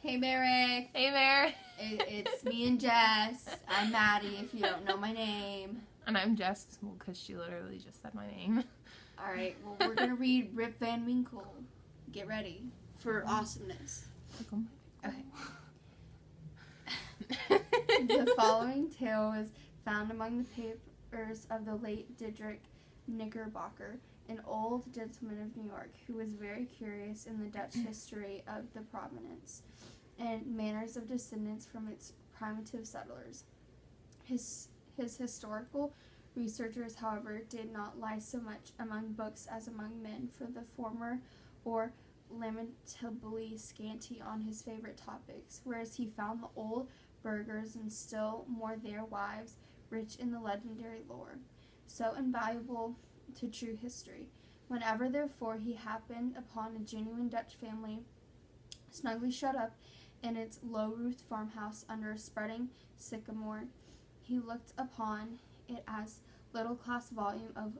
Hey, Mary. Hey, Mary. It's me and Jess. I'm Maddie, if you don't know my name. And I'm Jess, because she literally just said my name. All right, well, we're going to read Rip Van Winkle. Get ready for awesomeness. Okay. The following tale was found among the papers of the late Dietrich Knickerbocker, an old gentleman of New York who was very curious in the Dutch history of the province and manners of descendants from its primitive settlers. His historical researchers, however, did not lie so much among books as among men, for the former were lamentably scanty on his favorite topics, whereas he found the old burghers and still more their wives rich in the legendary lore, so invaluable to true history. Whenever, therefore, he happened upon a genuine Dutch family snugly shut up in its low-roofed farmhouse under a spreading sycamore, he looked upon it as a little-class volume of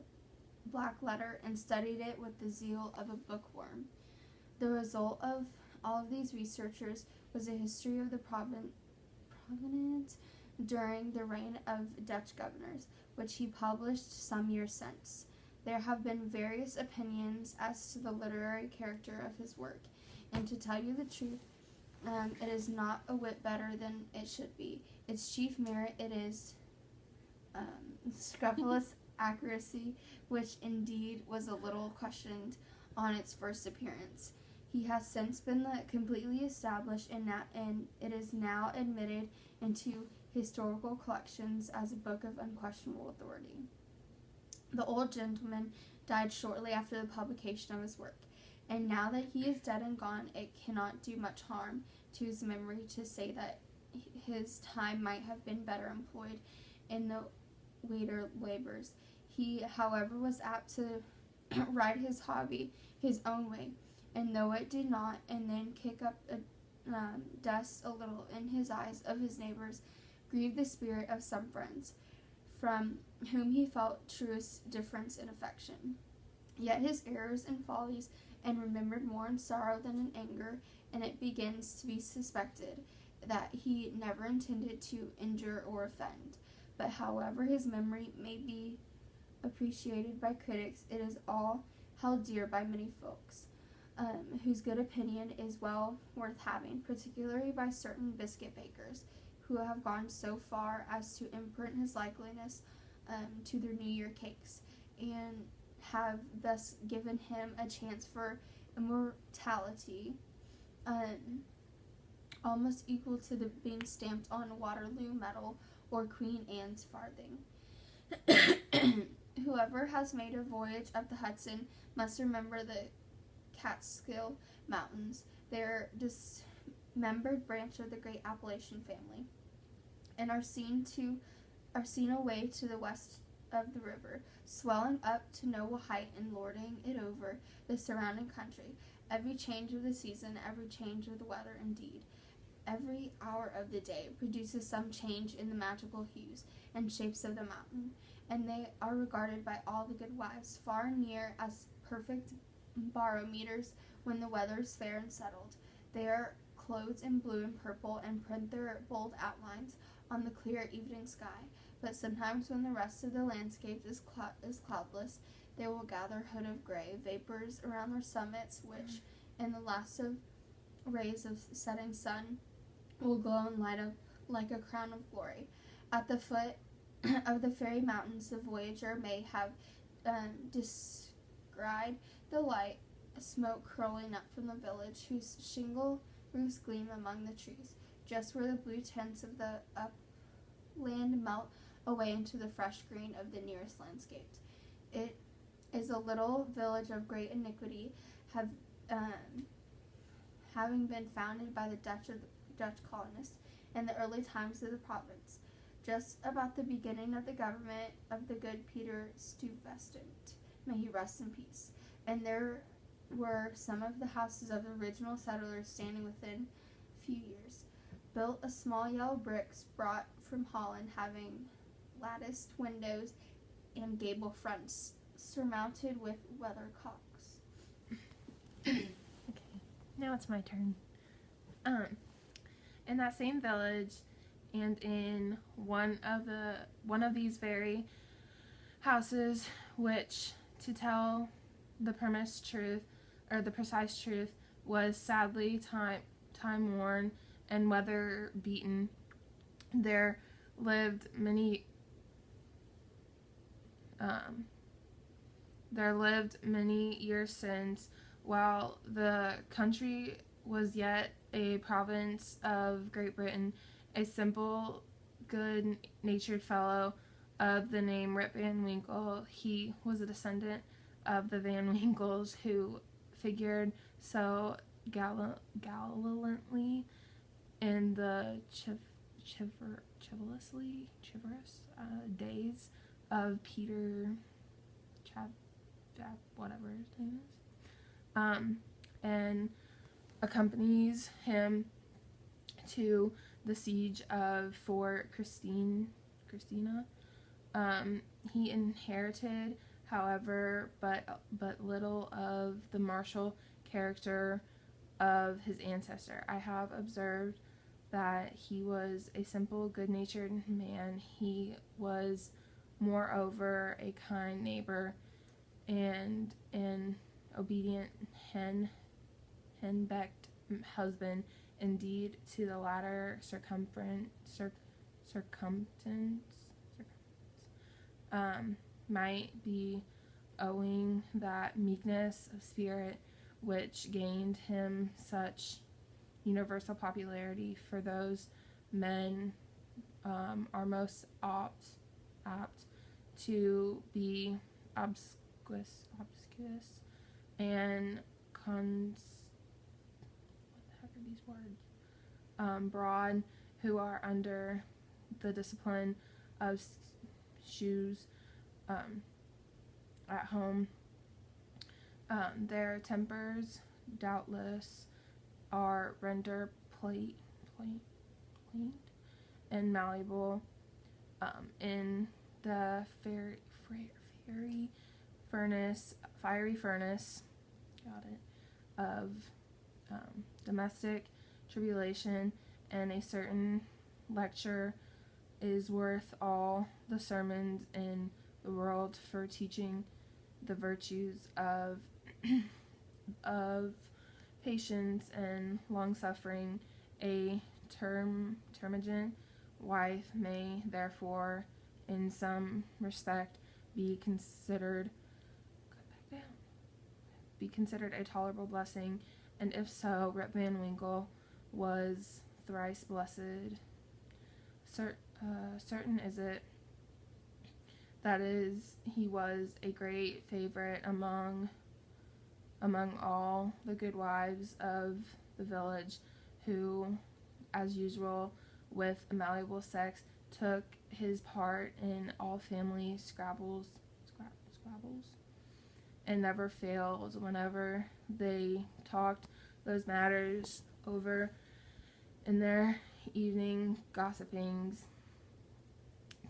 black letter and studied it with the zeal of a bookworm. The result of all of these researches was a history of the province during the reign of Dutch governors, which he published some years since. There have been various opinions as to the literary character of his work, and to tell you the truth, it is not a whit better than it should be. Its chief merit it is scrupulous accuracy, which indeed was a little questioned on its first appearance. He has since been completely established, and it is now admitted into historical collections as a book of unquestionable authority. The old gentleman died shortly after the publication of his work, and now that he is dead and gone, it cannot do much harm to his memory to say that his time might have been better employed in the waiter labors. He, however, was apt to ride his hobby his own way, and though it did not, and then kick up dust a little in his eyes of his neighbors, grieved the spirit of some friends, from whom he felt truest difference in affection. Yet his errors and follies and remembered more in sorrow than in anger, and it begins to be suspected that he never intended to injure or offend. But however his memory may be appreciated by critics, it is all held dear by many folks, whose good opinion is well worth having, particularly by certain biscuit bakers, who have gone so far as to imprint his likeness to their New Year cakes, and have thus given him a chance for immortality almost equal to the being stamped on Waterloo medal or Queen Anne's farthing. Whoever has made a voyage up the Hudson must remember the Catskill Mountains. They are dismembered branch of the great Appalachian family, and are seen away to the west of the river, swelling up to noble height and lording it over the surrounding country. Every change of the season, every change of the weather, indeed, every hour of the day produces some change in the magical hues and shapes of the mountain, and they are regarded by all the good wives far and near as perfect barometers when the weather is fair and settled. They are clothed in blue and purple and print their bold outlines on the clear evening sky, but sometimes when the rest of the landscape is cloudless, they will gather hood of gray vapors around their summits, which, in the last of rays of setting sun, will glow and light up like a crown of glory. At the foot of the fairy mountains, the voyager may have descried the light smoke curling up from the village, whose shingle roofs gleam among the trees, just where the blue tints of the upland melt away into the fresh green of the nearest landscape. It is a little village of great iniquity, having been founded by the Dutch colonists in the early times of the province, just about the beginning of the government of the good Peter Stuyvesant. May he rest in peace. And there were some of the houses of the original settlers standing within a few years, built of small yellow bricks brought from Holland, having latticed windows and gable fronts surmounted with weathercocks. Okay, now it's my turn. in that same village, and in one of these very houses, which, to tell the precise truth, was sadly time worn and weather beaten. There lived many years since, while the country was yet a province of Great Britain, a simple, good-natured fellow of the name Rip Van Winkle. He was a descendant of the Van Winkles, who figured so gallantly in the chivalrous days of Peter whatever his name is, and accompanies him to the siege of Fort Christina. He inherited, however, but little of the martial character of his ancestor. I have observed that he was a simple, good-natured man. He was, moreover, a kind neighbor and an obedient hen-becked husband. Indeed, to the latter circumstance might be owing that meekness of spirit which gained him such universal popularity, for those men are most apt to be obscure and broad, who are under the discipline of shoes at home. Their tempers, doubtless, are rendered plain and malleable in the fiery furnace of domestic tribulation, and a certain lecture is worth all the sermons in the world for teaching the virtues of patience and long-suffering. A termagant wife may, therefore, in some respect, be considered a tolerable blessing, and if so, Rip Van Winkle was thrice blessed. Certain is it that he was a great favorite among all the good wives of the village, who, as usual with a malleable sex, took his part in all family scrabbles, and never failed, whenever they talked those matters over in their evening gossipings,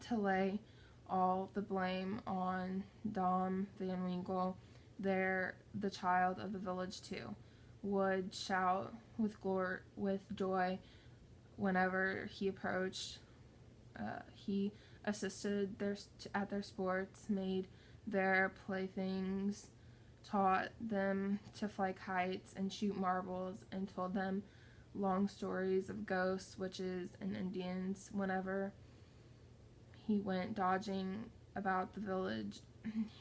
to lay all the blame on Dom Van Winkle. There, the child of the village too, would shout with joy whenever he approached. He assisted at their sports, made their playthings, taught them to fly kites and shoot marbles, and told them long stories of ghosts, witches, and Indians. Whenever he went dodging about the village,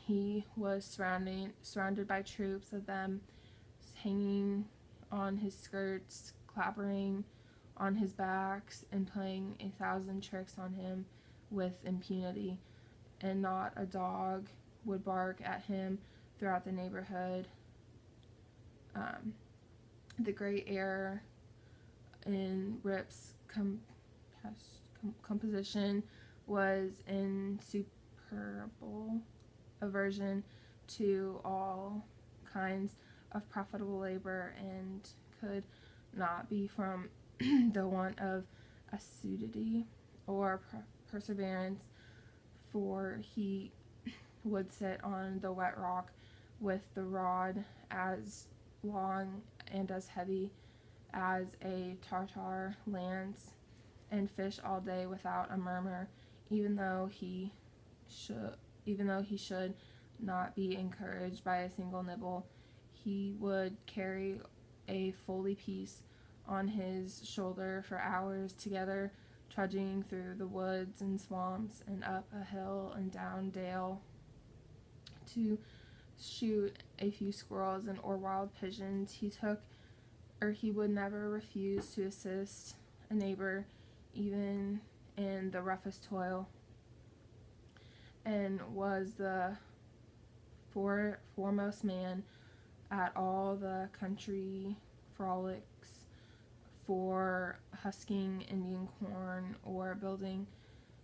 he was surrounded by troops of them, hanging on his skirts, clappering on his backs, and playing 1,000 tricks on him with impunity, and not a dog would bark at him throughout the neighborhood. The great error in Rip's composition was insuperable aversion to all kinds of profitable labor, and could not be from the want of assiduity or perseverance, for he would sit on the wet rock with the rod as long and as heavy as a Tartar lance and fish all day without a murmur, even though he should not be encouraged by a single nibble. He would carry a fully piece on his shoulder for hours together, trudging through the woods and swamps and up a hill and down dale to shoot a few squirrels and or wild pigeons. He would never refuse to assist a neighbor, even in the roughest toil, and was the foremost man at all the country frolics, for husking Indian corn or building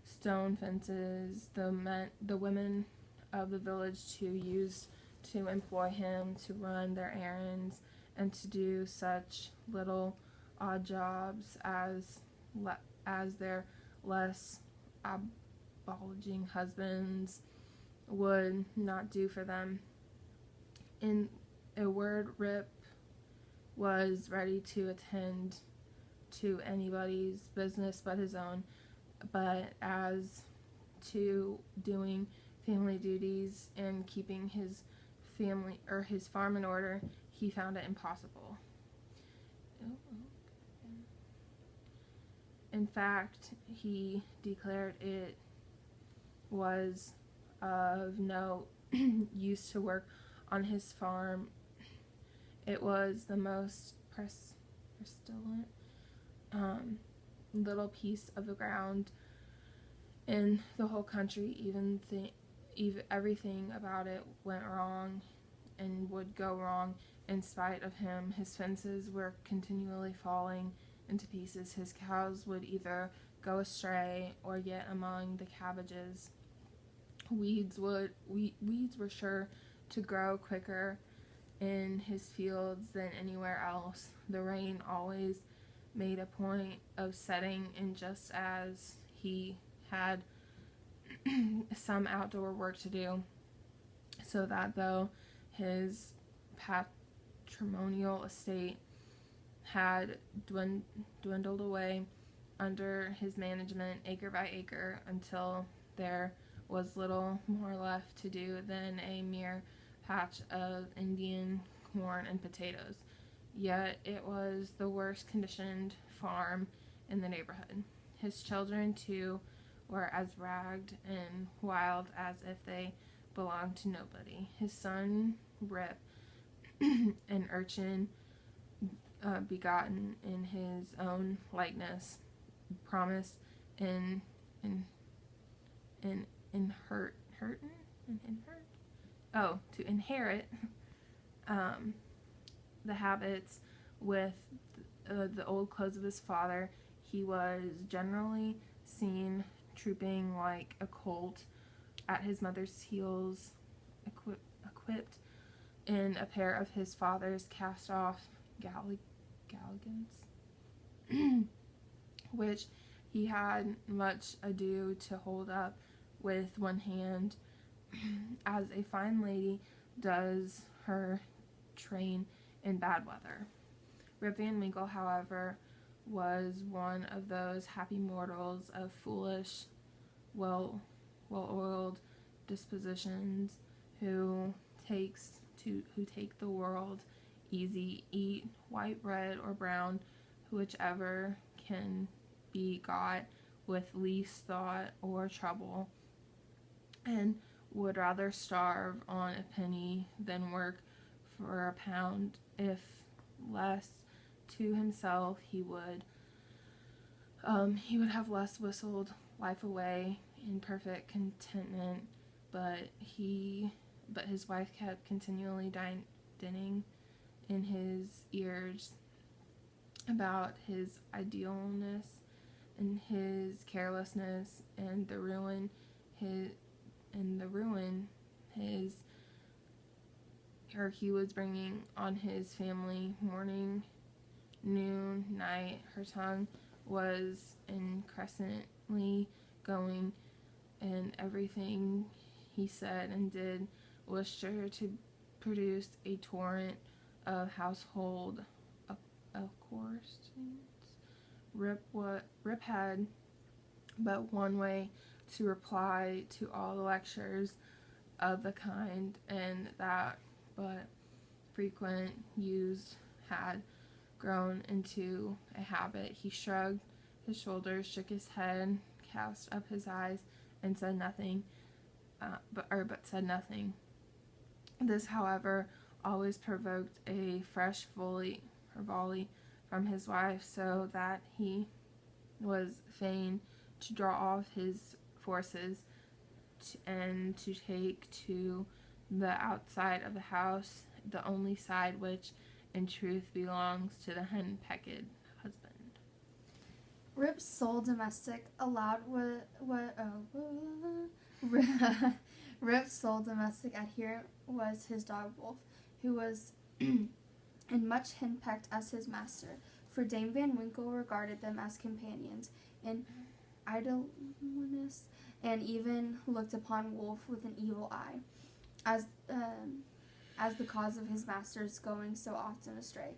stone fences. The women of the village too used to employ him to run their errands and to do such little odd jobs as their less obliging husbands would not do for them. In a word, Rip was ready to attend to anybody's business but his own, but as to doing family duties and keeping his farm in order, he found it impossible. In fact, he declared it was of no use to work on his farm. It was the most pestilent little piece of the ground in the whole country. Even everything about it went wrong and would go wrong in spite of him. His fences were continually falling into pieces. His cows would either go astray or get among the cabbages. Weeds were sure to grow quicker in his fields than anywhere else. The rain always made a point of setting in just as he had some outdoor work to do, so that though his patrimonial estate had dwindled away under his management acre by acre until there was little more left to do than a mere patch of Indian corn and potatoes. Yet it was the worst conditioned farm in the neighborhood. His children, too, were as ragged and wild as if they belonged to nobody. His son, Rip, an urchin begotten in his own likeness, promised to inherit the habits with the old clothes of his father. He was generally seen trooping like a colt at his mother's heels, equipped in a pair of his father's cast-off galligans, which he had much ado to hold up with one hand, as a fine lady does her train in bad weather. Rip Van Winkle, however, was one of those happy mortals of foolish, well-oiled dispositions who take the world easy, eat white bread or brown, whichever can be got with least thought or trouble, and would rather starve on a penny than work for a pound. If less to himself, he would have less whistled life away in perfect contentment, but his wife kept continually dinning in his ears about his idleness and his carelessness and the ruin he was bringing on his family. Morning, noon, night, her tongue was incessantly going, and everything he said and did was sure to produce a torrent of household Rip had but one way to reply to all the lectures of the kind, and that but frequent use had grown into a habit. He shrugged his shoulders, shook his head, cast up his eyes, and said nothing. But said nothing. This, however, always provoked a fresh volley from his wife, so that he was fain to draw off his forces and to take to the outside of the house, the only side which in truth belongs to the henpecked husband. Rip's sole domestic Rip's sole domestic adherent was his dog Wolf, who was and much henpecked as his master, for Dame Van Winkle regarded them as companions in idleness, and even looked upon Wolf with an evil eye, as the cause of his master's going so often astray.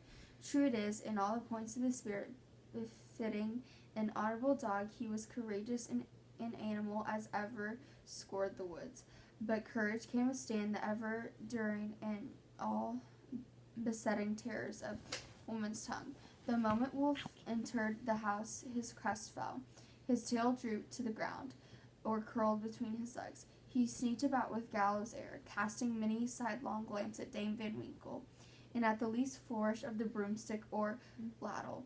True it is, in all the points of the spirit befitting an honorable dog, he was courageous and an animal as ever scoured the woods. But courage can withstand the ever-during and all-besetting terrors of woman's tongue. The moment Wolf entered the house, his crest fell. His tail drooped to the ground, or curled between his legs. He sneaked about with gallows air, casting many sidelong glances at Dame Van Winkle, and at the least flourish of the broomstick or ladle,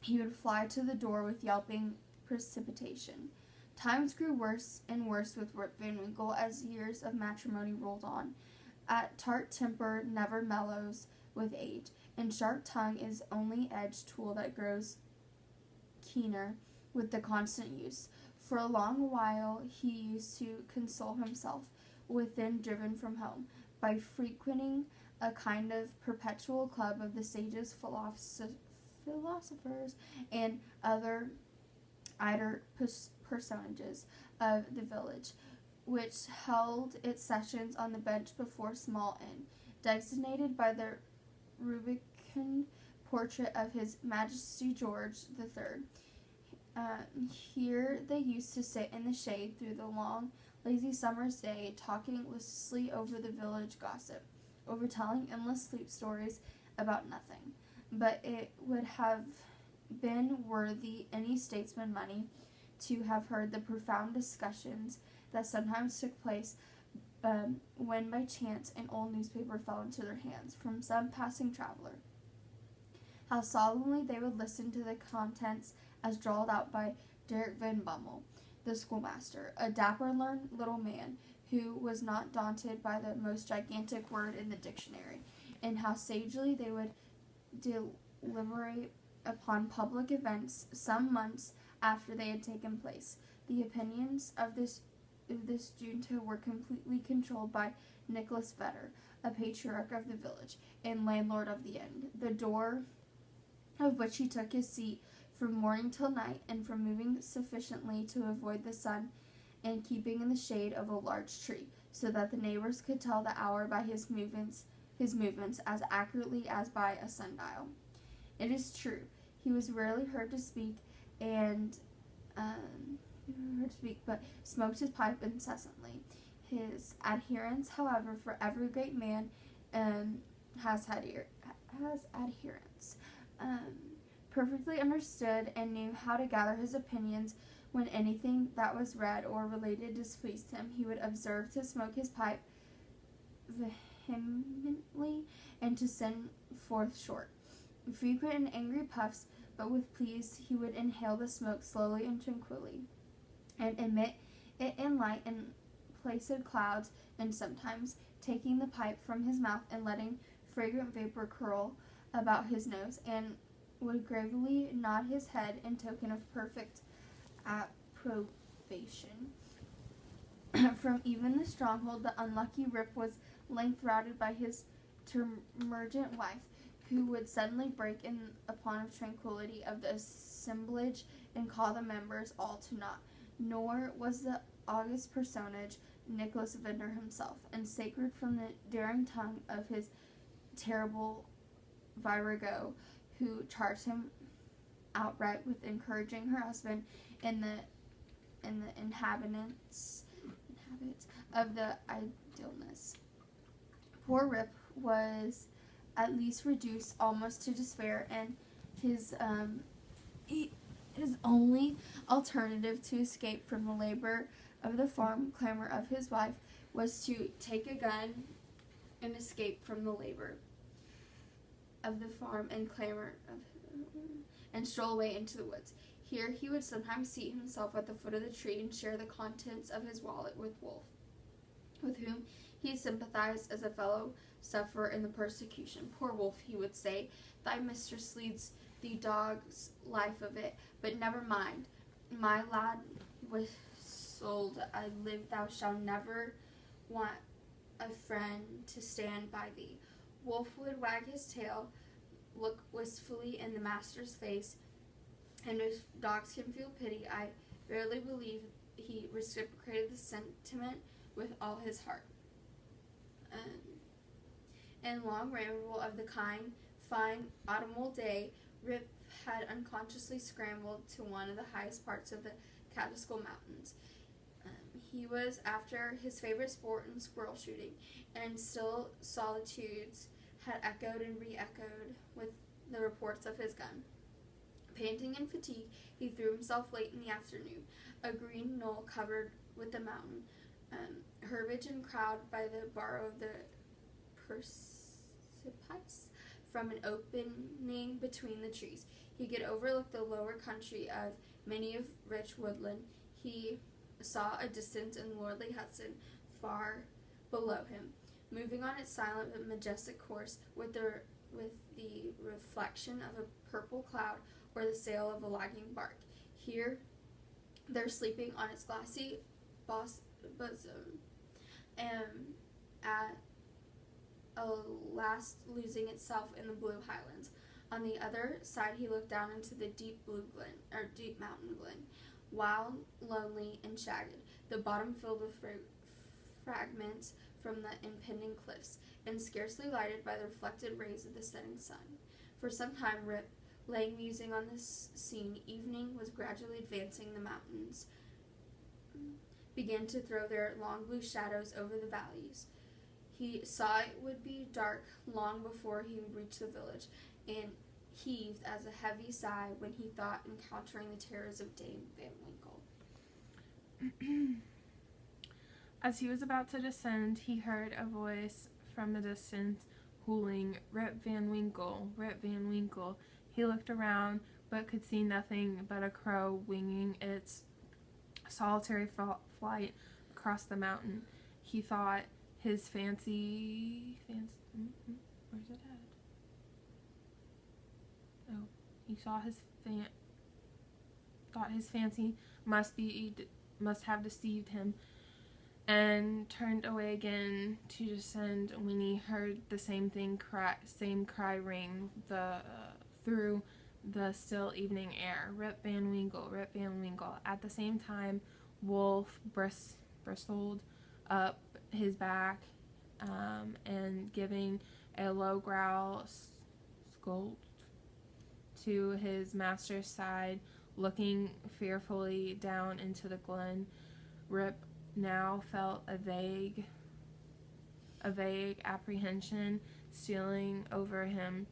he would fly to the door with yelping precipitation. Times grew worse and worse with Rip Van Winkle as years of matrimony rolled on. At tart temper never mellows with age, and sharp tongue is only edged tool that grows keener with the constant use. For a long while he used to console himself, when driven from home, by frequenting a kind of perpetual club of the sages, philosophers, and other idle personages of the village, which held its sessions on the bench before Small Inn, designated by the rubicund portrait of His Majesty George III. Here they used to sit in the shade through the long, lazy summer's day, talking listlessly over the village gossip, over telling endless sleep stories about nothing. But it would have been worthy any statesman money to have heard the profound discussions that sometimes took place when by chance an old newspaper fell into their hands from some passing traveler. How solemnly they would listen to the contents as drawled out by Derek Van Bummel, the schoolmaster, a dapper little man who was not daunted by the most gigantic word in the dictionary, and how sagely they would deliberate upon public events some months after they had taken place. The opinions of this junta were completely controlled by Nicholas Vedder, a patriarch of the village and landlord of the inn, the door of which he took his seat from morning till night, and from moving sufficiently to avoid the sun, and keeping in the shade of a large tree, so that the neighbors could tell the hour by his movements as accurately as by a sundial. It is true, he was rarely heard to speak, but smoked his pipe incessantly. His adherence, however, for every great man has adherents. Perfectly understood and knew how to gather his opinions. When anything that was read or related displeased him, he would observe to smoke his pipe vehemently and to send forth short, frequent and angry puffs, but with pleas he would inhale the smoke slowly and tranquilly, and emit it in light and placid clouds, and sometimes taking the pipe from his mouth and letting fragrant vapor curl about his nose, and would gravely nod his head in token of perfect approbation. From even the stronghold, the unlucky Rip was length routed by his termagant wife, who would suddenly break in upon the tranquillity of the assemblage and call the members all to naught. Nor was the august personage Nicholas Vender himself, and sacred from the daring tongue of his terrible virago, who charged him outright with encouraging her husband and the inhabitants of the idleness. Poor Rip was at least reduced almost to despair, and his only alternative to escape from the labor of the farm clamor of his wife was to take a gun and escape from the labor of the farm and clamor and stroll away into the woods. Here he would sometimes seat himself at the foot of the tree and share the contents of his wallet with Wolf, with whom he sympathized as a fellow sufferer in the persecution. Poor Wolf, he would say, thy mistress leads the dog's life of it, but never mind. My lad was sold, I live, thou shalt never want a friend to stand by thee. Wolf would wag his tail, look wistfully in the master's face, and if dogs can feel pity, I verily believe he reciprocated the sentiment with all his heart. In long ramble of the fine autumnal day, Rip had unconsciously scrambled to one of the highest parts of the Catskill Mountains. He was after his favorite sport in squirrel shooting, and still solitudes had echoed and re-echoed with the reports of his gun. Panting and fatigued, he threw himself late in the afternoon. A green knoll covered with the mountain, herbage and crowd by the barrow of the precipice from an opening between the trees. He could overlook the lower country of many of rich woodland. He saw a distant and lordly Hudson far below him, moving on its silent but majestic course with the reflection of a purple cloud or the sail of a lagging bark. Here, there sleeping on its glassy bosom, at last losing itself in the blue highlands. On the other side, he looked down into the deep mountain glen, wild, lonely, and shagged, the bottom filled with fragments from the impending cliffs, and scarcely lighted by the reflected rays of the setting sun. For some time, Rip, laying musing on this scene, evening was gradually advancing. The mountains began to throw their long blue shadows over the valleys. He saw it would be dark long before he would reach the village, and heaved as a heavy sigh when he thought encountering the terrors of Dame Van Winkle. As he was about to descend, he heard a voice from the distance hooting, "Rip Van Winkle, Rip Van Winkle." He looked around, but could see nothing but a crow winging its solitary flight across the mountain. He thought his fancy where's it at? Oh, he saw thought his fancy must have deceived him, and turned away again to descend when he heard the same cry ring through the still evening air. "Rip Van Winkle, Rip Van Winkle." At the same time, Wolf bristled up his back, and giving a low growl, skulked to his master's side, looking fearfully down into the glen. Rip now felt a vague apprehension stealing over him.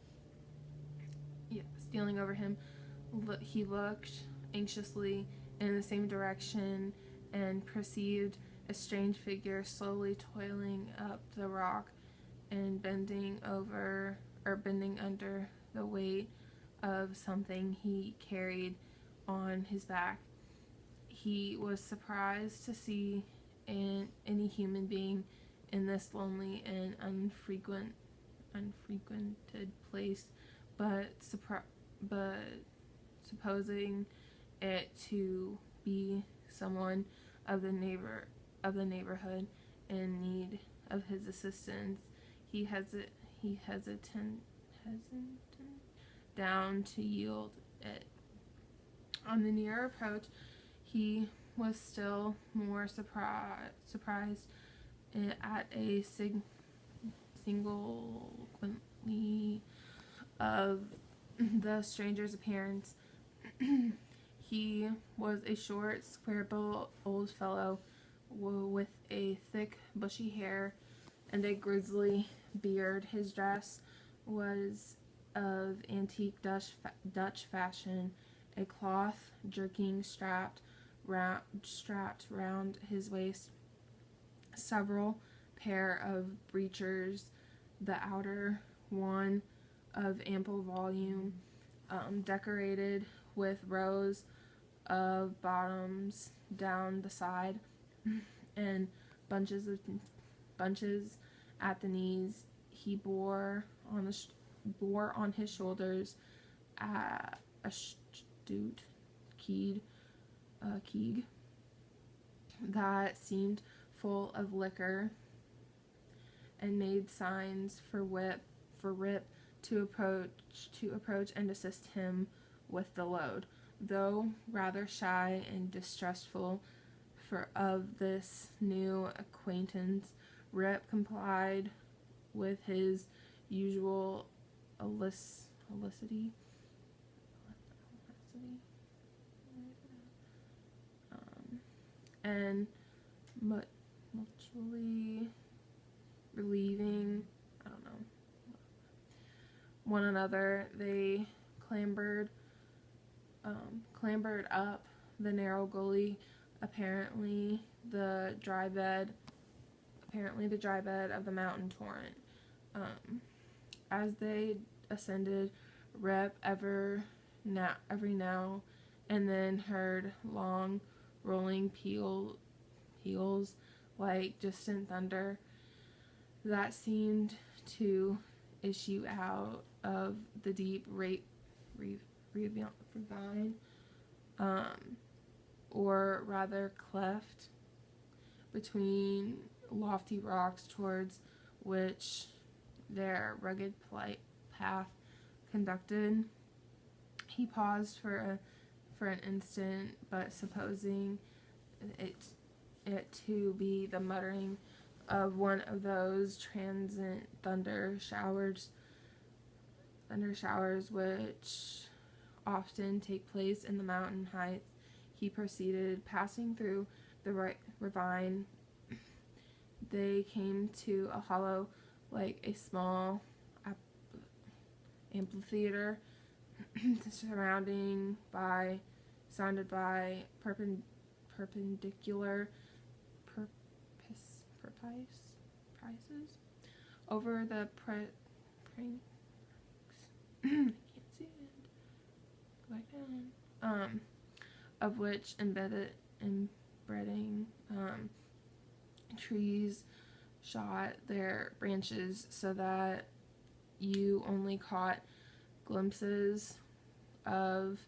He looked anxiously in the same direction and perceived a strange figure slowly toiling up the rock and bending under the weight of something he carried on his back. He was surprised to see any human being in this lonely and unfrequented place, but supposing it to be someone of the neighborhood in need of his assistance, he hesitant down to yield it. On the nearer approach, he was still more surprised at a single quantity of the stranger's appearance. He was a short, square-built old fellow with a thick, bushy hair and a grizzly beard. His dress was of antique Dutch fashion, a cloth jerkin strapped round his waist, several pair of breeches, the outer one of ample volume, decorated with rows of bottoms down the side and bunches at the knees. He bore on his shoulders a stout keeg that seemed full of liquor, and made signs for Rip to approach and assist him with the load. Though rather shy and distrustful of this new acquaintance, Rip complied with his usual audacity, and mutually relieving, one another, they clambered up the narrow gully, apparently the dry bed of the mountain torrent. As they ascended, Rep every now and then heard long rolling peals like distant thunder that seemed to issue out of the deep ravine, or rather cleft between lofty rocks towards which their rugged path conducted. He paused for an instant, but supposing it to be the muttering of one of those transient thunder showers which often take place in the mountain heights, he proceeded. Passing through the ravine, they came to a hollow like a small amphitheater, surrounded by perpendicular prices over the I can't see it. Go back down. Of which embedding trees shot their branches so that you only caught glimpses of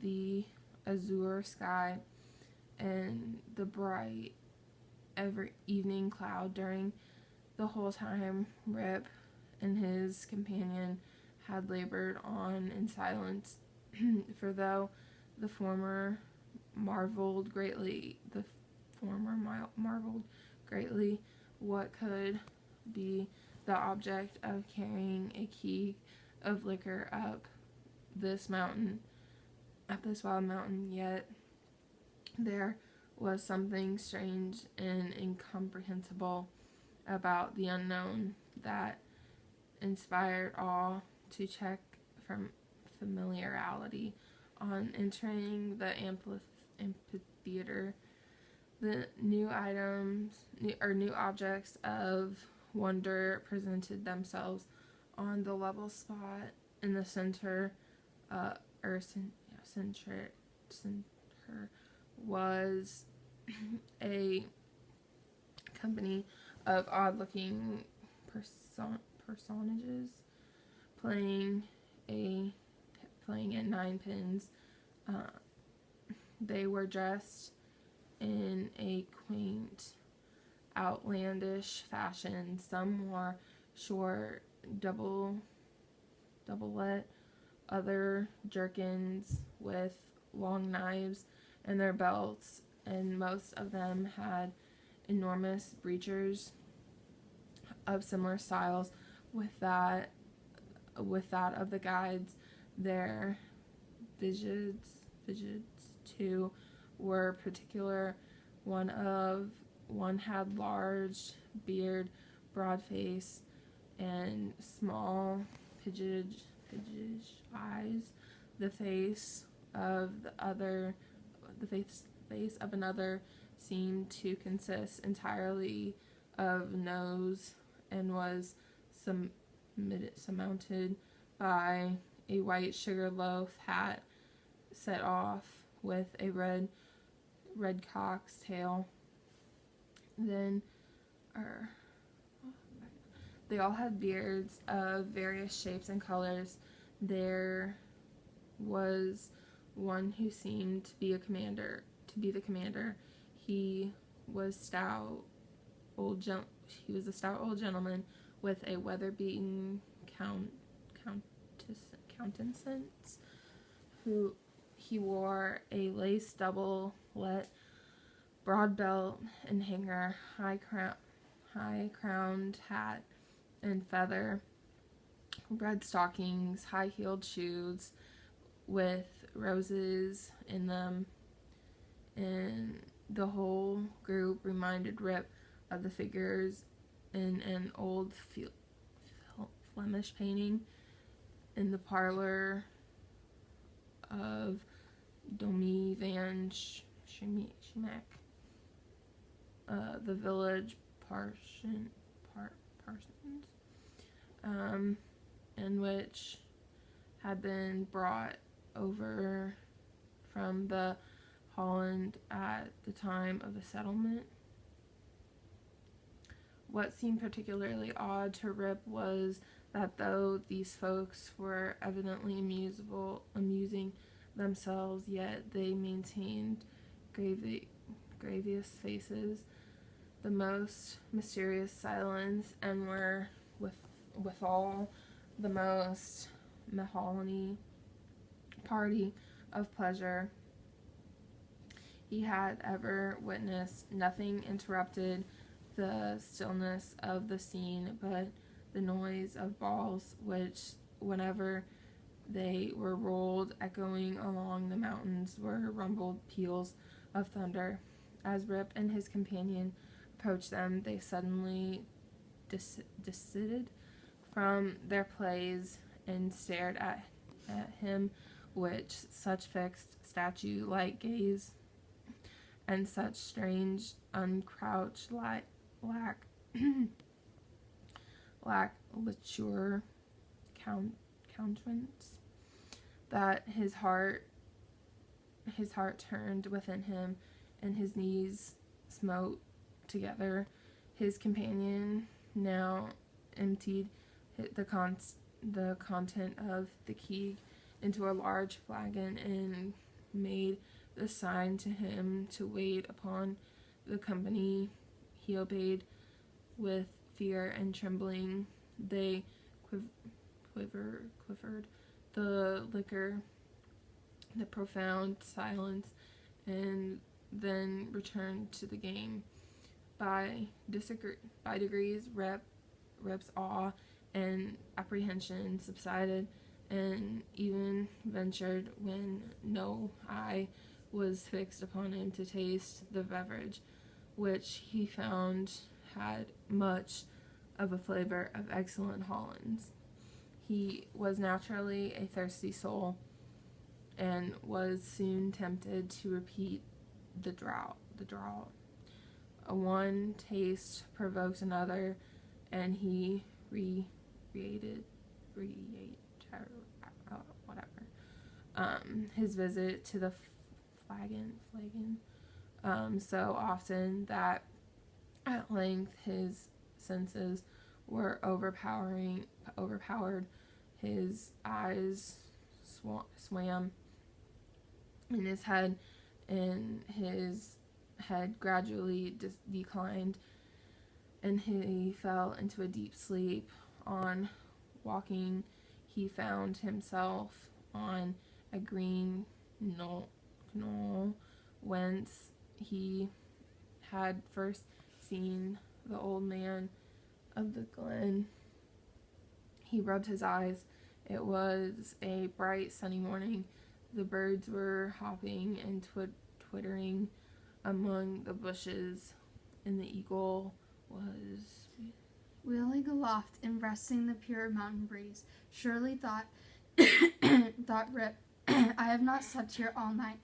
the azure sky and the bright evening cloud. During the whole time, Rip and his companion had labored on in silence, for though the former marveled greatly what could be the object of carrying a keg of liquor up this wild mountain, yet there was something strange and incomprehensible about the unknown that inspired awe to check from familiarity. On entering the amphitheater, the new objects of wonder presented themselves. On the level spot in the center, was a company of odd-looking personages playing at nine pins. They were dressed in a quaint, outlandish fashion. Some wore short doublet, other jerkins with long knives in their belts, and most of them had enormous breeches of similar styles with that of the guides. Their visits too were particular. One had large beard, broad face, and small pidgish eyes. The face of another seemed to consist entirely of nose and was surmounted by a white sugar loaf hat set off with a red cock's tail. Then, they all had beards of various shapes and colors. There was one who seemed to be the commander. He was a stout old gentleman with a weather-beaten countenance. Who he wore a lace double-let broad belt and hanger, high-crowned hat and feather, red stockings, high-heeled shoes with roses in them, and the whole group reminded Rip of the figures in an old Flemish painting in the parlor of Domy van Schmeck, the village parsons, in which had been brought over from the Holland at the time of the settlement. What seemed particularly odd to Rip was that though these folks were evidently amusing themselves, yet they maintained grievous faces, the most mysterious silence, and were withal the most melancholy party of pleasure he had ever witnessed. Nothing interrupted the stillness of the scene but the noise of balls, which, whenever they were rolled echoing along the mountains, were rumbled peals of thunder. As Rip and his companion approached them, they suddenly desisted from their plays and stared at him with such fixed statue-like gaze and such strange uncrouched lackluster countenance that his heart turned within him and his knees smote together. His companion now emptied the content of the keg into a large flagon and made the sign to him to wait upon the company. He obeyed with fear and trembling. They quivered the liquor, the profound silence, and then returned to the game. By degrees, Rep's awe and apprehension subsided, and even ventured, when no eye was fixed upon him, to taste the beverage, which he found had much of a flavor of excellent Hollands. He was naturally a thirsty soul, and was soon tempted to repeat the draught. One taste provoked another, and he recreated his visit to the flagon so often that at length his senses were overpowered. His eyes swam in his head, and his head gradually declined, and he fell into a deep sleep. On waking, he found himself on a green knoll whence he had first seen the old man of the glen. He rubbed his eyes It was a bright sunny morning. The birds were hopping and twittering among the bushes, and the eagle was wheeling aloft and breasting the pure mountain breeze. Surely thought Rip, I have not slept here all night.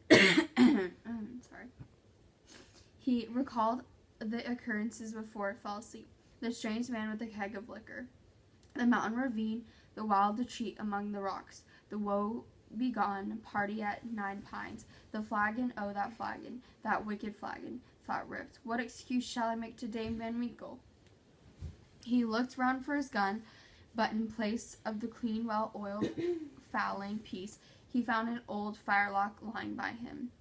Sorry. He recalled the occurrences before it fell asleep. The strange man with the keg of liquor, the mountain ravine, the wild retreat among the rocks, the woe-begone party at Nine Pines, the flagon, oh, that flagon, that wicked flagon, thought Rip. What excuse shall I make to Dame Van Winkle? He looked round for his gun, but in place of the clean, well-oiled fowling piece, he found an old firelock lying by him,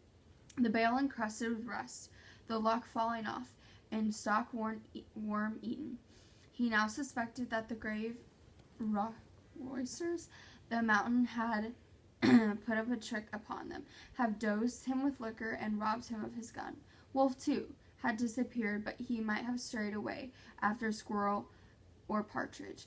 the barrel encrusted with rust, the lock falling off, and stock worm-eaten. He now suspected that the grave roisters the mountain had put up a trick upon them, have dosed him with liquor, and robbed him of his gun. Wolf, too, had disappeared, but he might have strayed away after squirrel or partridge.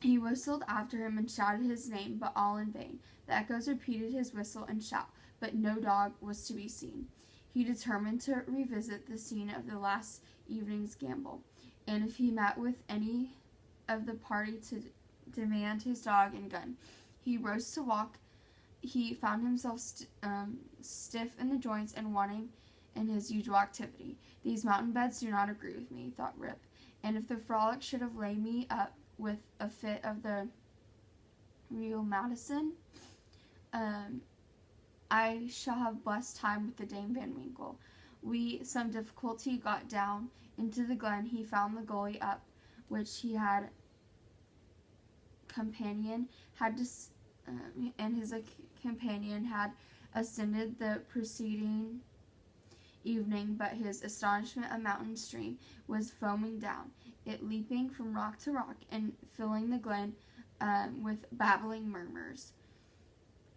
He whistled after him and shouted his name, but all in vain. The echoes repeated his whistle and shout, but no dog was to be seen. He determined to revisit the scene of the last evening's gamble, and if he met with any of the party, to demand his dog and gun. He rose to walk. He found himself stiff in the joints and wanting in his usual activity. These mountain beds do not agree with me, thought Rip, and if the frolic should have laid me up with a fit of the rheumatism, I shall have blessed time with the Dame Van Winkle. We some difficulty got down into the glen. He found the gully up which he had companion had and his companion had ascended the preceding evening, but his astonishment a mountain stream was foaming down, it leaping from rock to rock and filling the glen with babbling murmurs.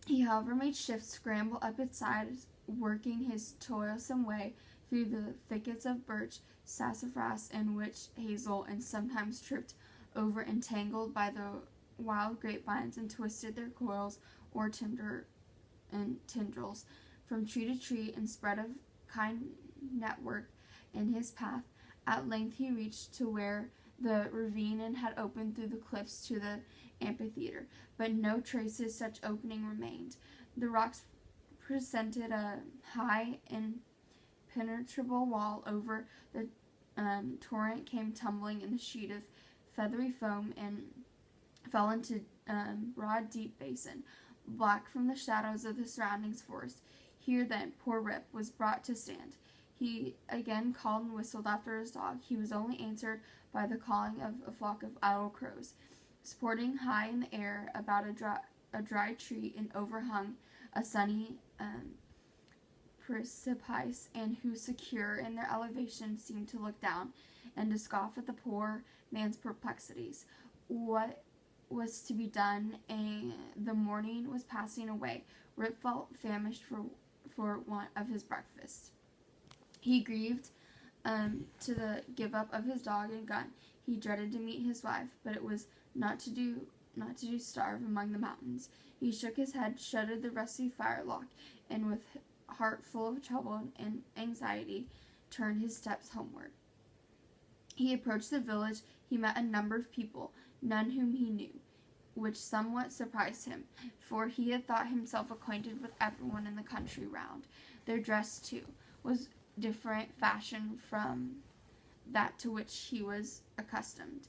He, however, made shift scramble up its sides, working his toilsome way through the thickets of birch, sassafras, and witch hazel, and sometimes tripped over entangled by the wild grapevines and twisted their coils or tendrils from tree to tree and spread a kind network in his path. At length he reached to where the ravine had opened through the cliffs to the amphitheater, but no traces such opening remained. The rocks presented a high impenetrable wall. Over the torrent came tumbling in a sheet of feathery foam and fell into broad, deep basin, black from the shadows of the surrounding forest. Here, then, poor Rip was brought to stand. He again called and whistled after his dog. He was only answered by the calling of a flock of idle crows, sporting high in the air about a dry tree and overhung a sunny precipice, and who, secure in their elevation, seemed to look down and to scoff at the poor man's perplexities. What was to be done? The morning was passing away. Rip felt famished for want of his breakfast. He grieved to give up of his dog and gun. He dreaded to meet his wife, but it was not to do starve among the mountains. He shook his head, shuttered the rusty firelock, and with heart full of trouble and anxiety, turned his steps homeward. He approached the village. He met a number of people, none whom he knew, which somewhat surprised him, for he had thought himself acquainted with everyone in the country round. Their dress, too, was different fashion from that to which he was accustomed.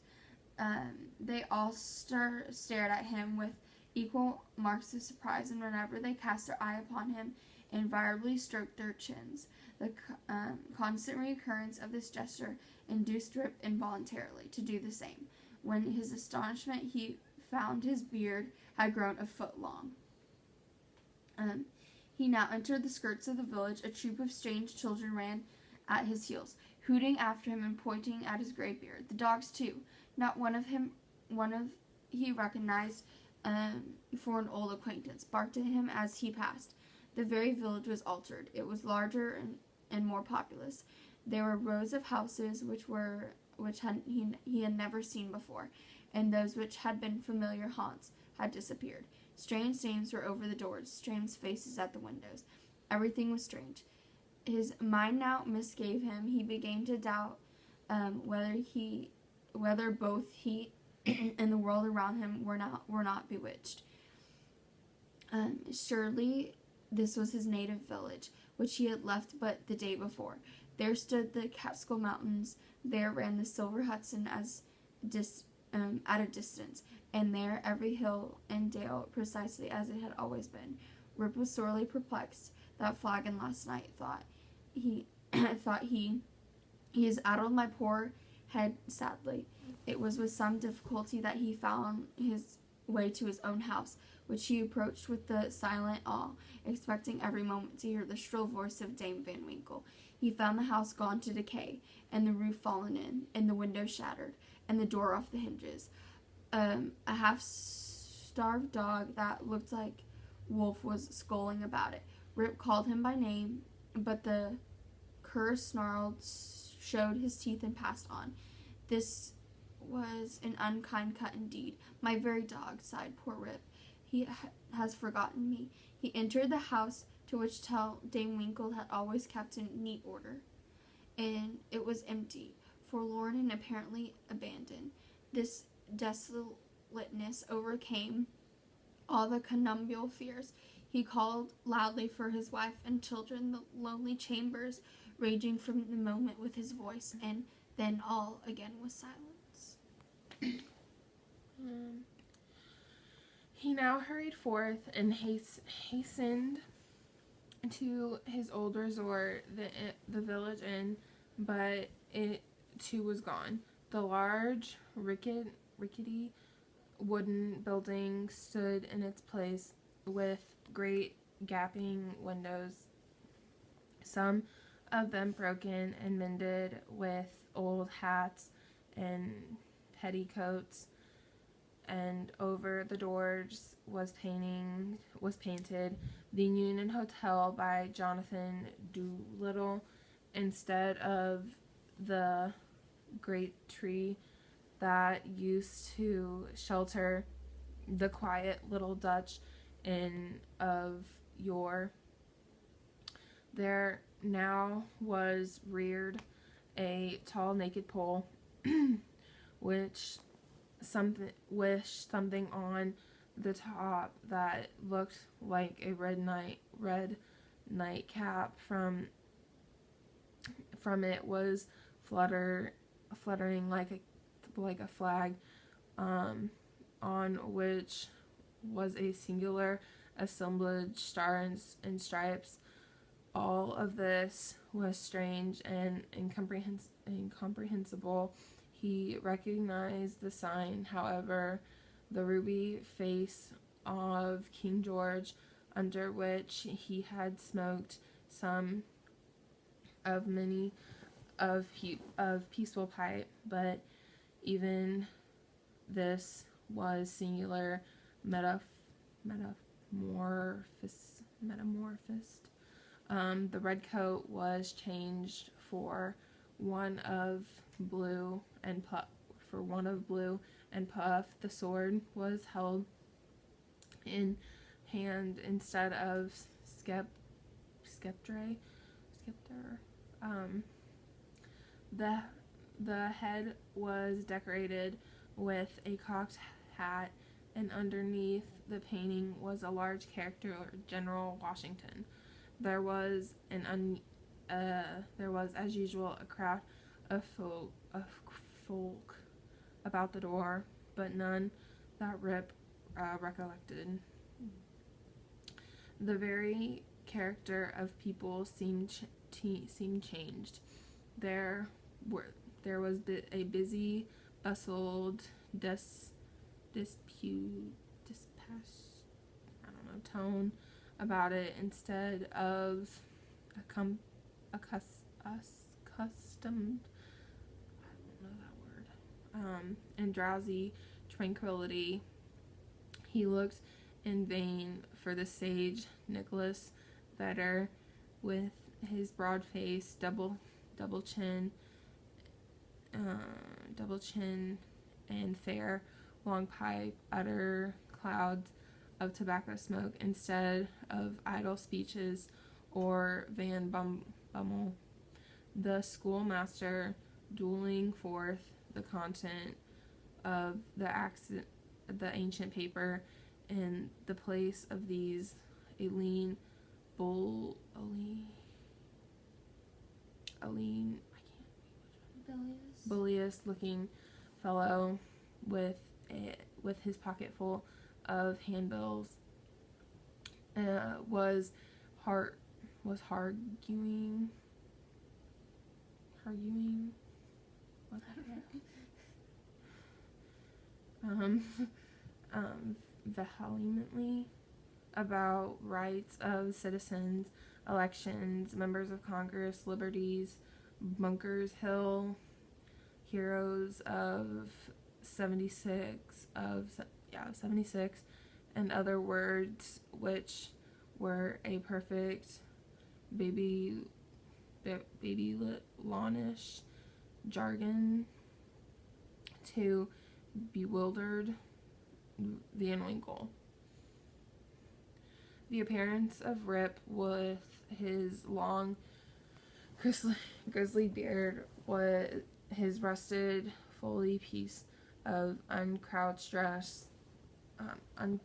They all stared at him with equal marks of surprise, and whenever they cast their eye upon him, invariably stroked their chins. The constant recurrence of this gesture induced Rip involuntarily to do the same. When his astonishment, he found his beard had grown a foot long. He now entered the skirts of the village. A troop of strange children ran at his heels, hooting after him and pointing at his gray beard. The dogs, too. Not one of he recognized for an old acquaintance, barked at him as he passed. The very village was altered. It was larger and more populous. There were rows of houses he had never seen before, and those which had been familiar haunts had disappeared. Strange names were over the doors, strange faces at the windows. Everything was strange. His mind now misgave him. He began to doubt whether both he and the world around him were not bewitched. Surely this was his native village, which he had left but the day before. There stood the Catskill Mountains. There ran the Silver Hudson at a distance, and there every hill and dale precisely as it had always been. Rip was sorely perplexed. That flagon last night, thought he, he has addled my poor head sadly. It was with some difficulty that he found his way to his own house, which he approached with the silent awe, expecting every moment to hear the shrill voice of Dame Van Winkle. He found the house gone to decay, and the roof fallen in, and the window shattered, and the door off the hinges. A half-starved dog that looked like Wolf was skulking about it. Rip called him by name, but the cur snarled, showed his teeth, and passed on. This was an unkind cut indeed. My very dog, sighed poor Rip. He has forgotten me. He entered the house, to which Dame Winkle had always kept in neat order, and it was empty, forlorn, and apparently abandoned. This desolateness overcame all the connubial fears. He called loudly for his wife and children, the lonely chambers raging from the moment with his voice, and then all again was silence. He now hurried forth and hastened to his old resort, the village inn, but it too was gone. The large, rickety wooden building stood in its place with great gaping windows, some of them broken and mended with old hats and petticoats, and over the doors was painted the Union Hotel by Jonathan Doolittle instead of the great tree that used to shelter the quiet little Dutch inn of yore. There now was reared a tall naked pole with something on the top that looked like a red nightcap. From it was fluttering like a flag, on which was a singular assemblage star and stripes. All of this was strange and incomprehensible. He recognized the sign, however, the ruby face of King George, under which he had smoked some of many of peaceful pipe, but even this was singular metamorphosed. The red coat was changed for one of blue and puff. The sword was held in hand instead of scepter. The head was decorated with a cocked hat, and underneath the painting was a large character, General Washington. There was as usual a crowd of folk about the door, but none that Rip recollected. The very character of people seemed changed. There was a busy, bustled, tone about it, instead of accustomed, and drowsy tranquility. He looked in vain for the sage Nicholas Vedder, with his broad face, double chin, and fair long pipe, utter clouds of tobacco smoke instead of idle speeches or Van Bummel, the schoolmaster, dueling forth the content of the ancient paper in the place of these a lean bullious looking fellow with his pocket full of handbills was arguing what vehemently about rights of citizens, elections, members of Congress, liberties, Bunkers Hill, heroes of 76, and other words which were a perfect Babylonish jargon to bewildered Van Winkle. The appearance of Rip with his long grizzly beard, was his rusted fully piece of uncrouched dress, and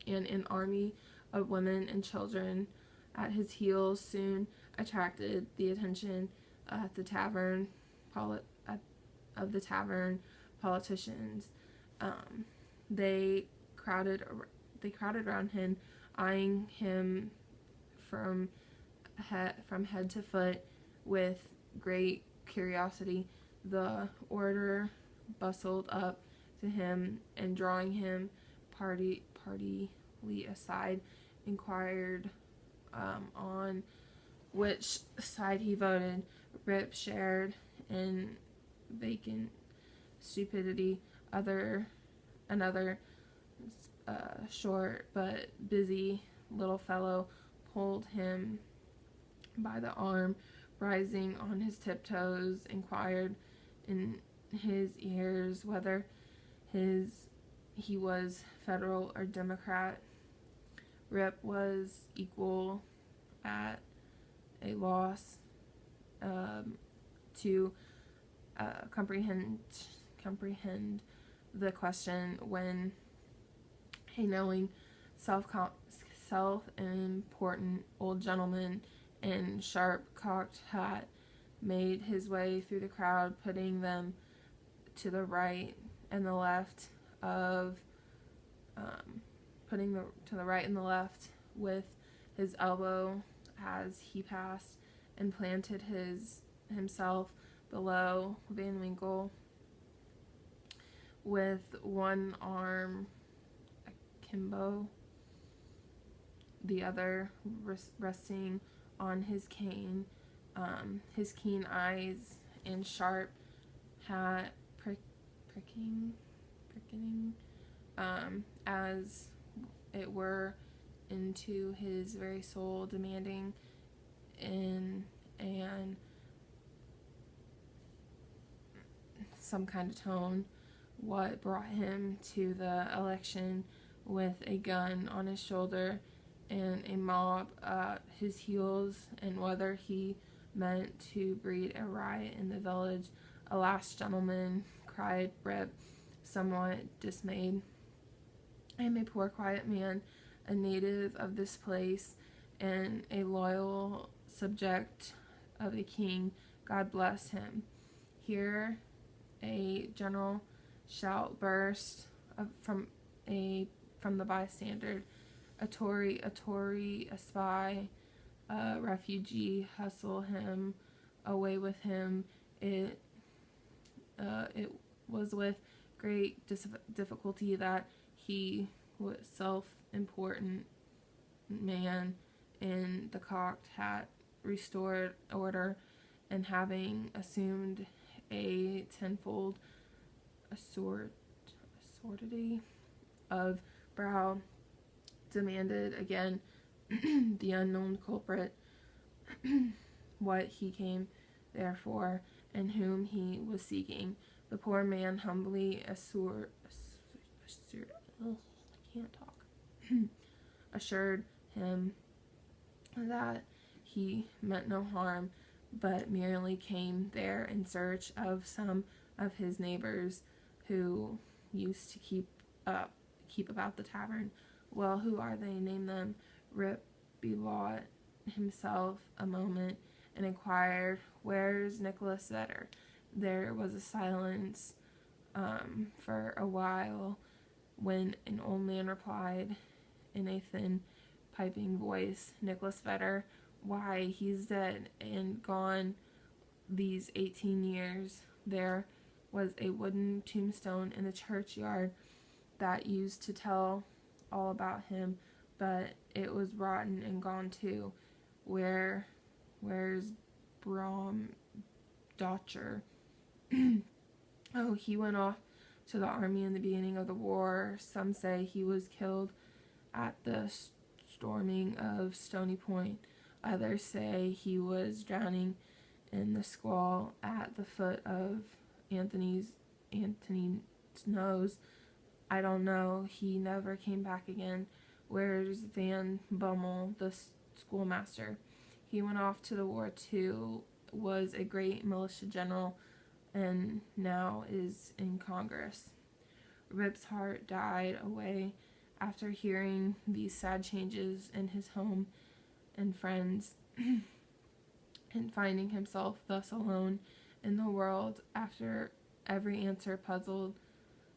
an army of women and children at his heels soon attracted the attention at the tavern politicians. They crowded around him, eyeing him from head to foot with great curiosity. The orator bustled up to him and, drawing him partly aside, inquired on which side he voted. Rip shared in vacant stupidity. Another short but busy little fellow pulled him by the arm, rising on his tiptoes, inquired in his ears whether he was Federal or Democrat. Rip was equal at a loss to comprehend the question when a knowing, self-important old gentleman in sharp-cocked hat made his way through the crowd, putting them to the right and the left with his elbow as he passed, and planted himself below Van Winkle with one arm akimbo, the other resting on his cane, his keen eyes and sharp hat pricking as it were into his very soul, demanding in some kind of tone what brought him to the election, with a gun on his shoulder and a mob at his heels, and whether he meant to breed a riot in the village. "Alas, gentlemen," cried Rip, somewhat dismayed, "I am a poor quiet man, a native of this place, and a loyal subject of a king. God bless him." Here a general shout burst from the bystander. A Tory, a spy, a refugee, hustle him away with him. It was with great difficulty that he was self-important man in the cocked hat restored order, and having assumed a tenfold assortity of brow, demanded again the unknown culprit what he came therefore, and whom he was seeking. The poor man humbly assured him that he meant no harm, but merely came there in search of some of his neighbors who used to keep about the tavern. Well, who are they? Name them. Rip bethought himself a moment and inquired, "Where's Nicholas Vedder?" There was a silence for a while, when an old man replied in a thin, piping voice, "Nicholas Vedder? Why, he's dead and gone these 18 years. There was a wooden tombstone in the churchyard that used to tell all about him, but it was rotten and gone too. Where's Brom Dotcher?" "Oh, he went off to the army in the beginning of the war. Some say he was killed at the storming of Stony Point. Others say he was drowning in the squall at the foot of Anthony's nose. I don't know. He never came back again." "Where's Van Bummel, the schoolmaster?" "He went off to the war too, was a great militia general, and now is in Congress." Rip's heart died away after hearing these sad changes in his home and friends, and finding himself thus alone in the world after every answer puzzled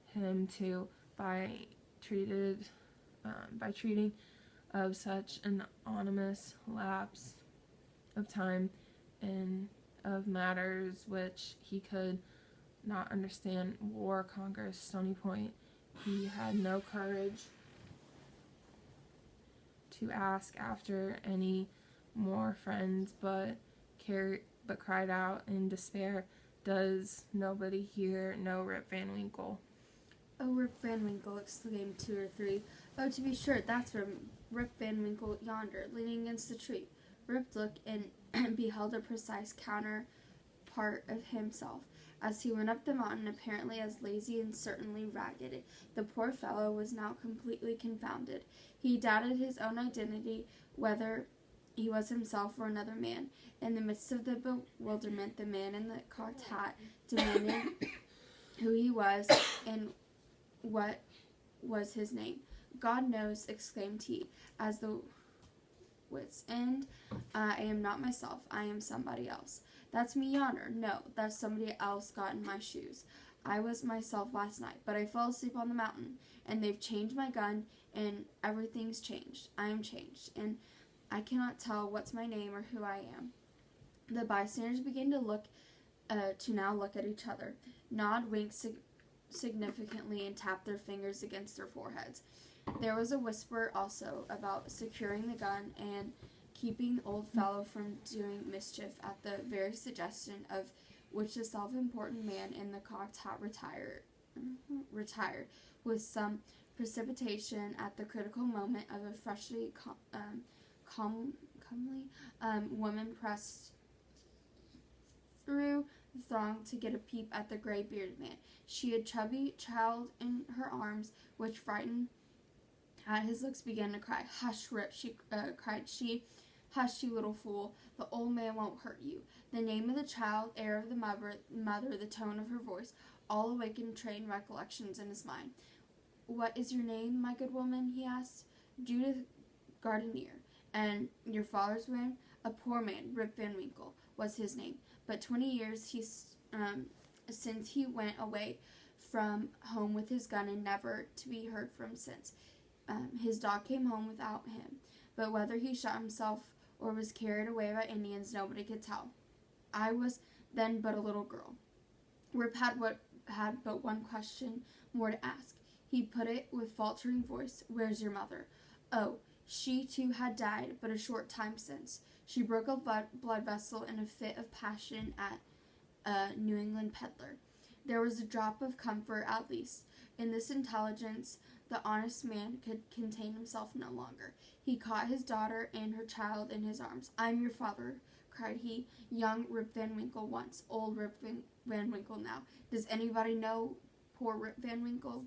him too, by treating of such an anonymous lapse of time and of matters which he could not understand. War, Congress, Stony Point. He had no courage to ask after any more friends, but cried out in despair, "Does nobody here know Rip Van Winkle?" "Oh, Rip Van Winkle," exclaimed two or three. "Oh, to be sure, that's Rip Van Winkle yonder, leaning against the tree." Rip looked and beheld a precise counterpart of himself, as he went up the mountain, apparently as lazy and certainly ragged. The poor fellow was now completely confounded. He doubted his own identity, whether he was himself or another man. In the midst of the bewilderment, the man in the cocked hat demanded who he was and what was his name. "God knows," exclaimed he, as the wit's end. "I am not myself. I am somebody else. That's me yonder. No, that's somebody else got in my shoes. I was myself last night, but I fell asleep on the mountain, and they've changed my gun, and everything's changed. I am changed, and I cannot tell what's my name or who I am." The bystanders began to look at each other, nod, wink significantly, and tap their fingers against their foreheads. There was a whisper also about securing the gun and keeping the old fellow from doing mischief, at the very suggestion of which the self-important man in the cocked hat retired with some precipitation at the critical moment of a freshly comely woman pressed through the throng to get a peep at the gray-bearded man. She had a chubby child in her arms, which, frightened at his looks, began to cry. "Hush, Rip," cried she. "Hush, you little fool. The old man won't hurt you." The name of the child, air of the mother, the tone of her voice, all awakened trained recollections in his mind. "What is your name, my good woman?" he asked. "Judith Gardenier." "And your father's name?" "A poor man, Rip Van Winkle, was his name. But 20 years since he went away from home with his gun, and never to be heard from since. His dog came home without him, but whether he shot himself or was carried away by Indians, nobody could tell. I was then but a little girl." Rip had but one question more to ask. He put it with faltering voice. "Where's your mother?" "Oh, she too had died but a short time since. She broke a blood vessel in a fit of passion at a New England peddler." There was a drop of comfort, at least, in this intelligence. The honest man could contain himself no longer. He caught his daughter and her child in his arms. "I am your father," cried he. Young Rip Van Winkle once, old Rip Van Winkle now. Does anybody know poor Rip Van Winkle?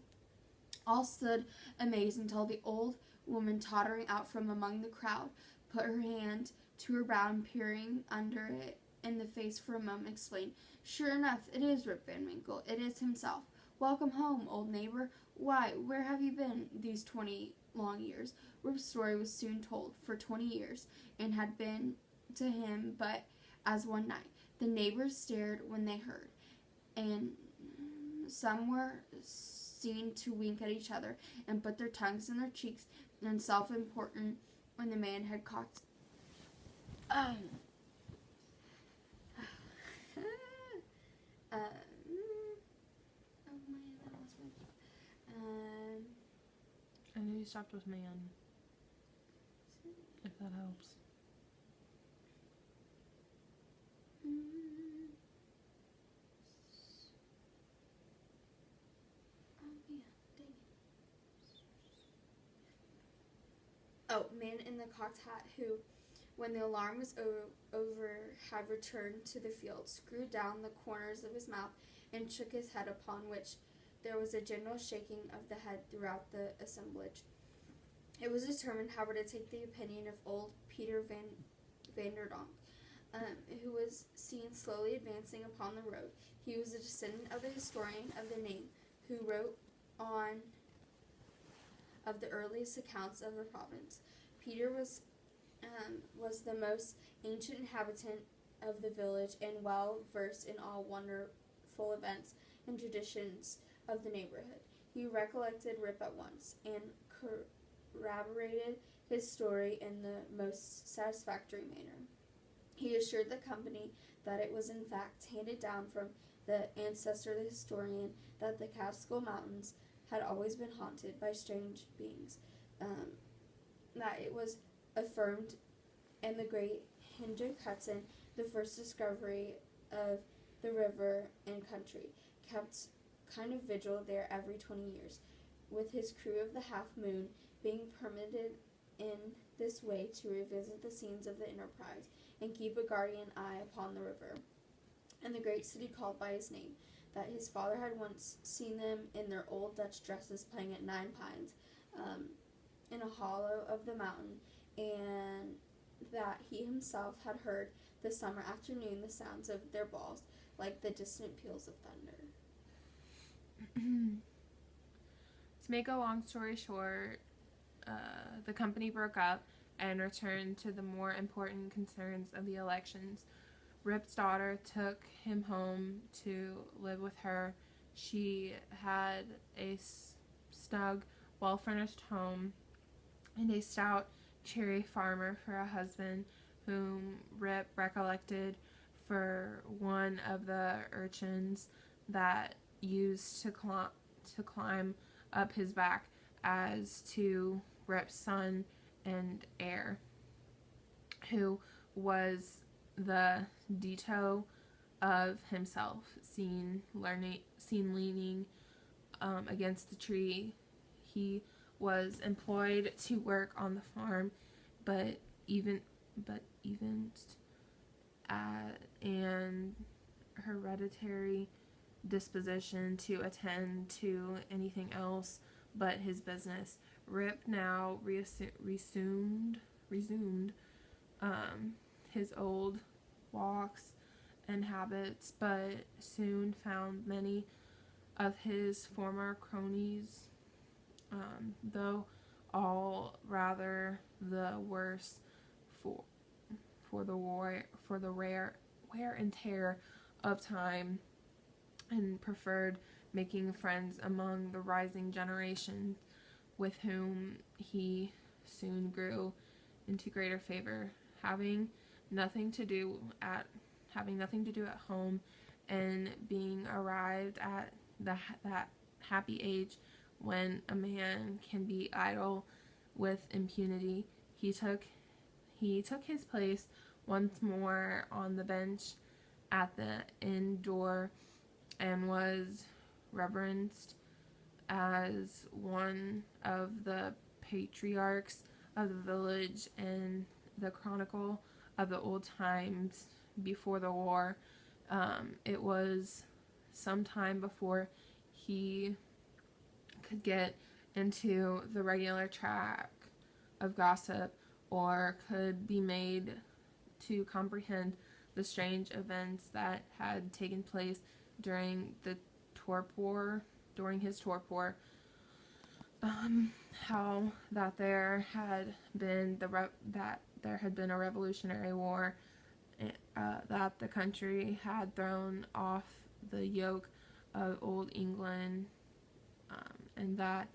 All stood amazed until the old woman, tottering out from among the crowd, put her hand to her brow and, peering under it in the face for a moment, explained, "Sure enough, it is Rip Van Winkle. It is himself. Welcome home, old neighbor. Why, where have you been these 20 long years?" Rip's story was soon told. For 20 years, and had been to him but as one night. The neighbors stared when they heard, and some were seen to wink at each other and put their tongues in their cheeks, and self-important when the man had caught. Oh man, that was I know you stopped with man, if that helps. Man in the cocked hat who, when the alarm was over, had returned to the field, screwed down the corners of his mouth and shook his head, upon which there was a general shaking of the head throughout the assemblage. It was determined, however, to take the opinion of old Peter Vanderdonk, who was seen slowly advancing upon the road. He was a descendant of the historian of the name, who wrote on of the earliest accounts of the province. Peter was the most ancient inhabitant of the village, and well versed in all wonderful events and traditions of the neighborhood. He recollected Rip at once, and corroborated his story in the most satisfactory manner. He assured the company that it was in fact handed down from the ancestor of the historian that the Catskill Mountains had always been haunted by strange beings, that it was affirmed in the great Hendrik Hudson, the first discovery of the river and country, kept kind of vigil there every 20 years, with his crew of the Half Moon being permitted in this way to revisit the scenes of the enterprise and keep a guardian eye upon the river and the great city called by his name, that his father had once seen them in their old Dutch dresses playing at Nine Pines in a hollow of the mountain, and that he himself had heard the summer afternoon the sounds of their balls like the distant peals of thunder. To make a long story short, the company broke up and returned to the more important concerns of the elections. Rip's daughter took him home to live with her. She had a snug, well-furnished home and a stout, cheery farmer for a husband, whom Rip recollected for one of the urchins that used to climb up his back as to Rip's son and heir, who was the ditto of himself, seen leaning against the tree. He was employed to work on the farm, but an hereditary disposition to attend to anything else but his business. Rip now resumed his old walks and habits, but soon found many of his former cronies, though all rather the worse for the wear and tear of time, and preferred making friends among the rising generation, with whom he soon grew into greater favor, having nothing to do at home, and being arrived at that happy age when a man can be idle with impunity. He took his place once more on the bench at the inn door, and was reverenced as one of the patriarchs of the village, and the chronicle of the old times before the war. It was sometime before he could get into the regular track of gossip or could be made to comprehend the strange events that had taken place during the torpor, during his torpor. How that there had been a revolutionary war, that the country had thrown off the yoke of old England, and that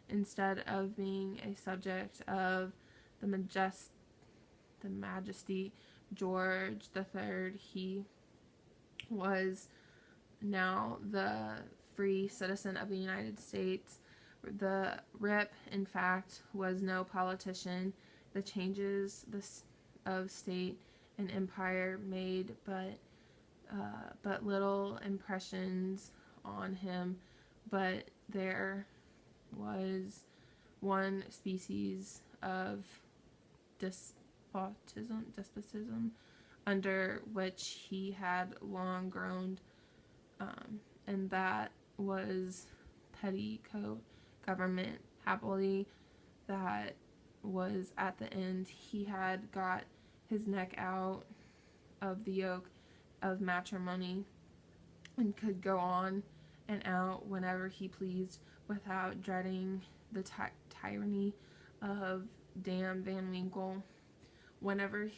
instead of being a subject of the majesty George III, he was now the free citizen of the United States. The Rip, in fact, was no politician. The changes of state and empire made but little impressions on him, but there was one species of despotism under which he had long groaned, and that was petticoat government. Happily, that was at the end. He had got his neck out of the yoke of matrimony and could go on and out whenever he pleased without dreading the tyranny of Dame Van Winkle. Whenever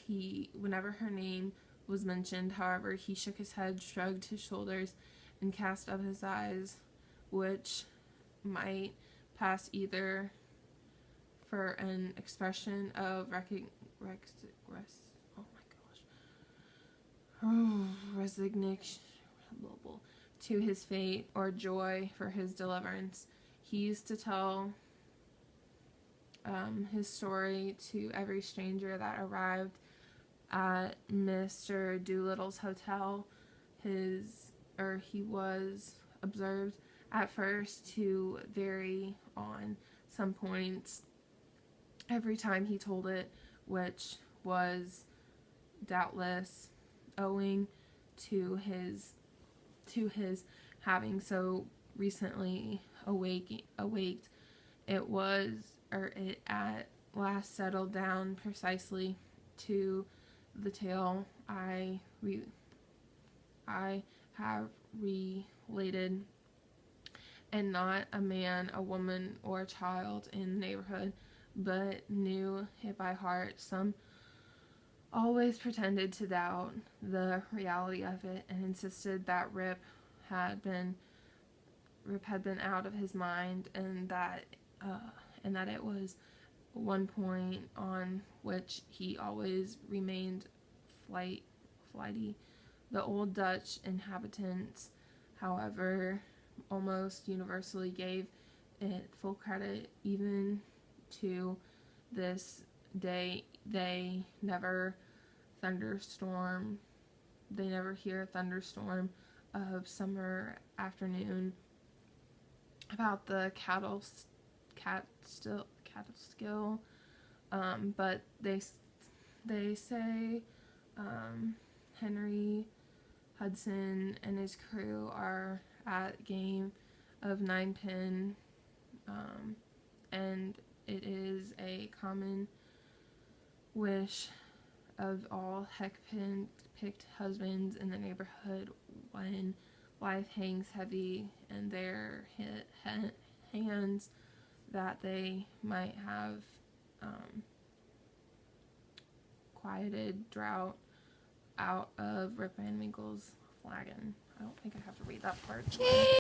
her name was mentioned, however, he shook his head, shrugged his shoulders, and cast up his eyes, which might pass either for an expression of resignation to his fate or joy for his deliverance. He used to tell his story to every stranger that arrived at Mr. Doolittle's hotel. He was observed at first to vary on some points every time he told it, which was doubtless owing to his having so recently awaked. It at last settled down precisely to the tale I have related, and not a man, a woman, or a child in the neighborhood but knew it by heart. Some always pretended to doubt the reality of it and insisted that Rip had been out of his mind, and that it was one point on which he always remained flighty. The old Dutch inhabitants, however, almost universally gave it full credit. Even to this day, they never hear a thunderstorm of summer afternoon about the catskill, but they say Henry Hudson and his crew are at game of ninepin, and it is a common wish of all heck-picked husbands in the neighborhood when life hangs heavy in their hands that they might have quieted drought out of Rip Van Winkle's flagon. I don't think I have to read that part.